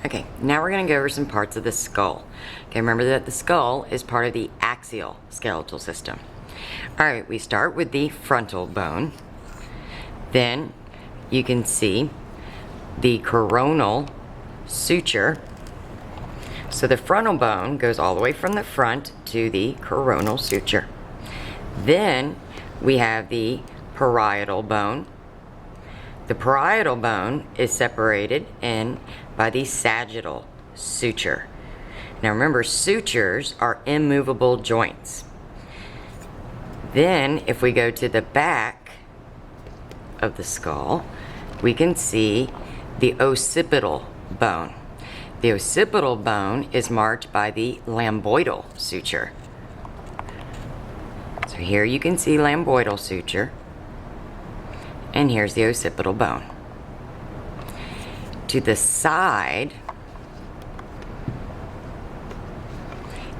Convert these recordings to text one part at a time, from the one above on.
Okay, now we're going to go over some parts of the skull. Okay, remember that the skull is part of the axial skeletal system. Alright, we start with the frontal bone. Then you can see the coronal suture. So the frontal bone goes all the way from the front to the coronal suture. Then we have the parietal bone. The parietal bone is separated in by the sagittal suture. Now remember, sutures are immovable joints. Then if we go to the back of the skull, we can see the occipital bone. The occipital bone is marked by the lambdoidal suture. So here you can see lambdoidal suture, and here's the occipital bone. To the side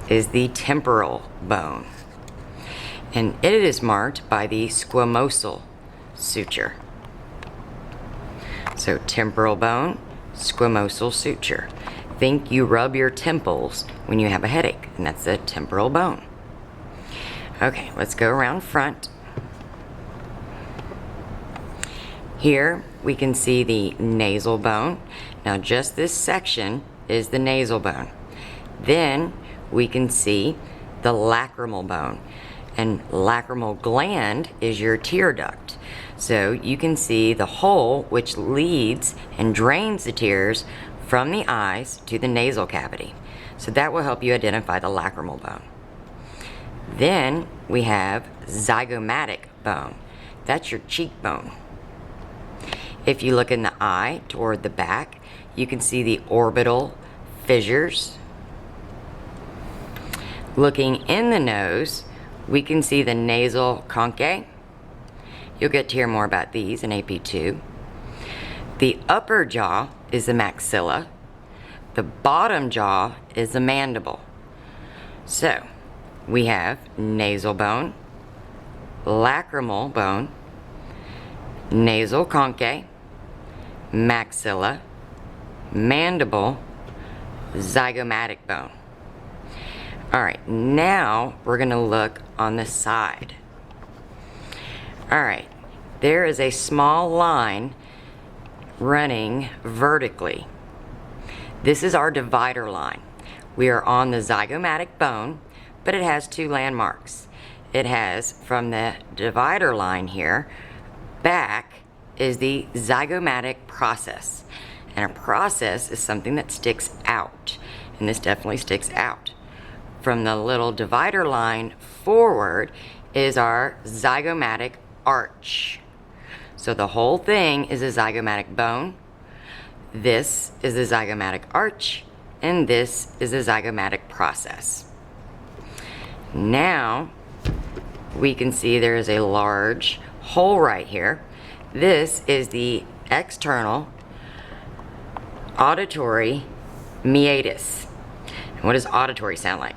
is the temporal bone, and it is marked by the squamosal suture. So temporal bone, squamosal suture. Think you rub your temples when you have a headache, and that's the temporal bone. Okay, let's go around front. Here we can see the nasal bone. Now just this section is the nasal bone. Then we can see the lacrimal bone, and lacrimal gland is your tear duct. So you can see the hole which leads and drains the tears from the eyes to the nasal cavity. So that will help you identify the lacrimal bone. Then we have zygomatic bone. That's your cheekbone. If you look in the eye toward the back, you can see the orbital fissures. Looking in the nose, we can see the nasal conchae. You'll get to hear more about these in AP2. The upper jaw is the maxilla. The bottom jaw is the mandible. So, we have nasal bone, lacrimal bone, nasal conchae, maxilla, mandible, zygomatic bone. Alright, now we're going to look on the side. Alright, there is a small line running vertically. This is our divider line. We are on the zygomatic bone, but it has two landmarks. It has, from the divider line here, back is the zygomatic process. And a process is something that sticks out, and this definitely sticks out. From the little divider line forward is our zygomatic arch. So the whole thing is a zygomatic bone. This is the zygomatic arch, and this is the zygomatic process. Now we can see there is a large hole right here. This is the external auditory meatus. And what does auditory sound like?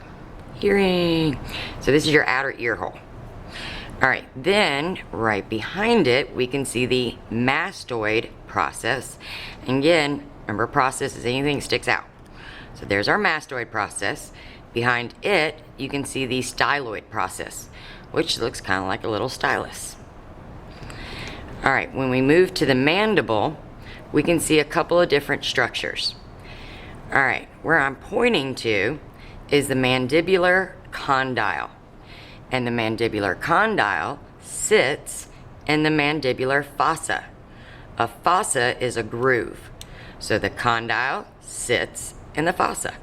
Hearing. So this is your outer ear hole. Alright, then right behind it we can see the mastoid process. And again, remember, process is anything that sticks out. So there's our mastoid process. Behind it you can see the styloid process, which looks kind of like a little stylus. Alright, when we move to the mandible, we can see a couple of different structures. Alright, where I'm pointing to is the mandibular condyle. And the mandibular condyle sits in the mandibular fossa. A fossa is a groove. So the condyle sits in the fossa.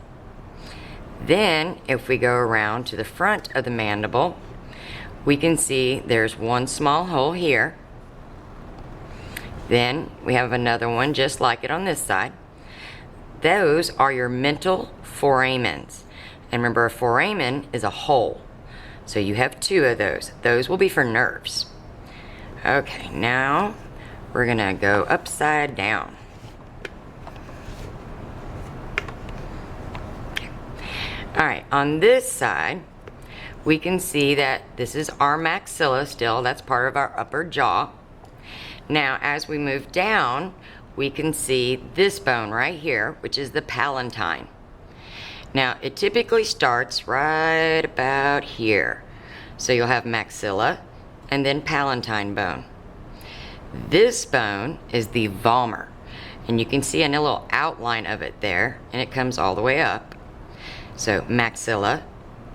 Then, if we go around to the front of the mandible, we can see there's one small hole here. Then we have another one just like it on this side. Those are your mental foramens. And remember, a foramen is a hole. So you have two of those. Those will be for nerves. Okay, now we're gonna go upside down. Alright, on this side, we can see that this is our maxilla still. That's part of our upper jaw. Now, as we move down, we can see this bone right here, which is the palatine. Now, it typically starts right about here. So you'll have maxilla and then palatine bone. This bone is the vomer, and you can see a little outline of it there, and it comes all the way up. So maxilla,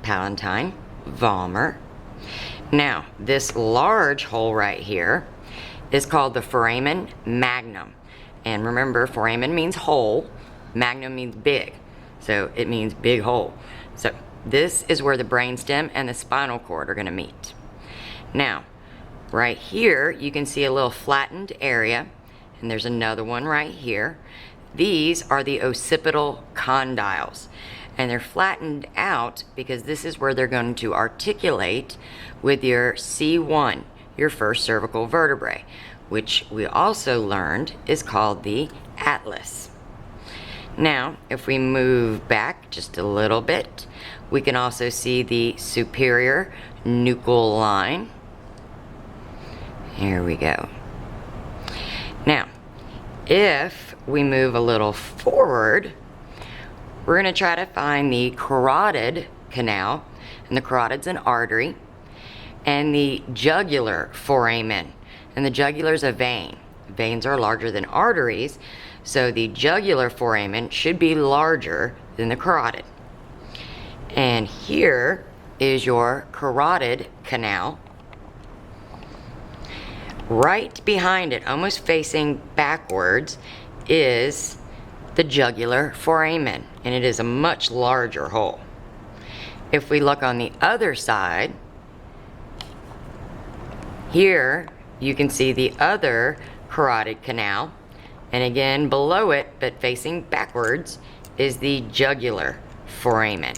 palatine, vomer. Now, this large hole right here is called the foramen magnum. And remember, foramen means hole, magnum means big. So it means big hole. So this is where the brainstem and the spinal cord are going to meet. Now, right here, you can see a little flattened area, and there's another one right here. These are the occipital condyles, and they're flattened out because this is where they're going to articulate with your C1, your first cervical vertebrae, which we also learned is called the atlas. Now, if we move back just a little bit, we can also see the superior nuchal line. Here we go. Now, if we move a little forward, we're going to try to find the carotid canal, and the carotid's an artery, and the jugular foramen, and the jugular is a vein. Veins are larger than arteries, so the jugular foramen should be larger than the carotid. And here is your carotid canal. Right behind it, almost facing backwards, is the jugular foramen, and it is a much larger hole. If we look on the other side, here you can see the other carotid canal, and again below it, but facing backwards, is the jugular foramen.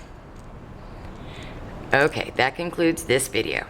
Okay, that concludes this video.